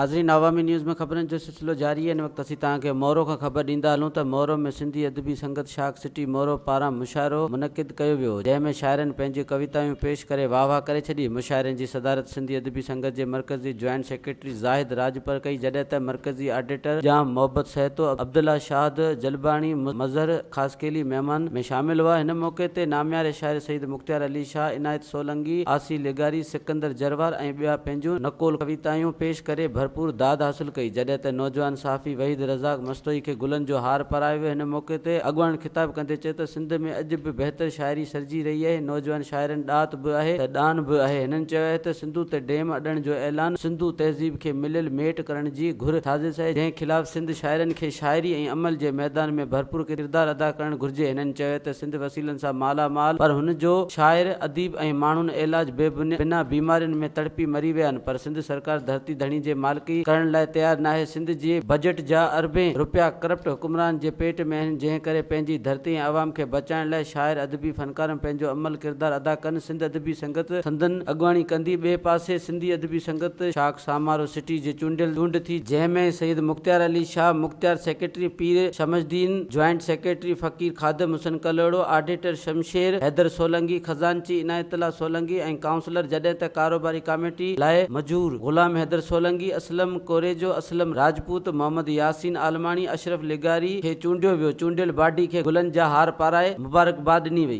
नाज़रीन, अवामी न्यूज़ में ख़बरनि जो सिलसिलो जारी है। इन वक़्तु असीं तव्हांखे मोरो खां ख़बर ॾींदा हलूं त मोरो में सिंधी अदबी संगत शाख सिटी मोरो पारां मुशाइरो मुनक़िद कयो वियो, जंहिंमें शाइरनि पंहिंजी कविताऊं पेश करे वाह वाह करे छॾी। मुशाइरनि जी सदारत सिंधी अदबी संगत जे मरकज़ी जॉइंट सेक्रेटरी ज़ाहिद राजपर कई, जॾहिं त मरकज़ी ऑडिटर जाम मोहब्बत सहतो अब्दुल्ला शाहद जलबाणी मज़हर ख़ासकेली महिमान में शामिल हुआ। हिन मौक़े ते नामियारे शाइर सईद मुख़्तियार अली शाह, इनायत सोलंगी, आसी लिगारी, सिकंदर जरवार ऐं ॿिया पंहिंजूं नक़ुल कवितायूं पेश करे भरपूर दाद हासिल कई। जॾहिं त नौजवान सहाफ़ी वहीद रज़ाक मस्तोई खे गुलनि जो हार पारायो वियो। हिन मौक़े ते अॻुवाण खिताब कंदे चयो त सिंध में अॼु बि बहितर शाइरी सर्जी रही आहे। नौजवान शाइरनि ॾात बि आहे त ॾान बि आहे। हिननि चयो आहे त सिंधु ते डेम अॾण जो ऐलान सिंधु तहज़ीब खे मिलियल मेट करण जी घुर साज़िश आहे, जंहिं ख़िलाफ़ सिंध शाइरनि खे शाइरी ऐं अमल जे मैदान में भरपूर किरदार अदा करणु घुर्जे। हिननि चयो त सिंध वसीलनि सां मालामाल, पर हुन जो शाइर अदीब ऐं माण्हुनि इलाज बिना बीमारियुनि में तड़पी मरी विया आहिनि, पर सिंध सरकार धरती धणी जे मालिकी करण लाइ तैयार न आहे। सिंध जे बजट जा अरबें रुपया करप्ट हुकुमरान जे पेट में आहिनि, जंहिं करे पंहिंजी धरती ऐं अवाम खे बचाइण लाइ शाइर अदबी फनकारनि पंहिंजो अमल किरदार अदा कनि। सिंध अदबी संगत संदन अॻुवाणी कंदी। ॿिए पासे सिंधी अदबी संगत शाख सामारो सिटी जी चूंड थी, जंहिंमें सईद मुख़्तियार अली शाह मुख़्तियार, सेक्रेटरी पीर शमशदीन, जॉइंट सेक्रेटरी फ़कीर खादम हुसन कलोड़ो, ऑडिटर शमशेर हैदर सोलंगी, खजानची इनायतुल्ला सोलंगी ऐं काउंसलर, जॾहिं त कारोबारी कमेटी लाइ मजूर गुलाम हैदर सोलंगी, असलम कोरेजो, असलम राजपूत, मोहम्मद यासीन आलमानी, अशरफ लिगारी खे चूंडियो वियो। चूंडियल बॉडी खे गुलनि जा हार पाराए मुबारकबाद ॾिनी वई।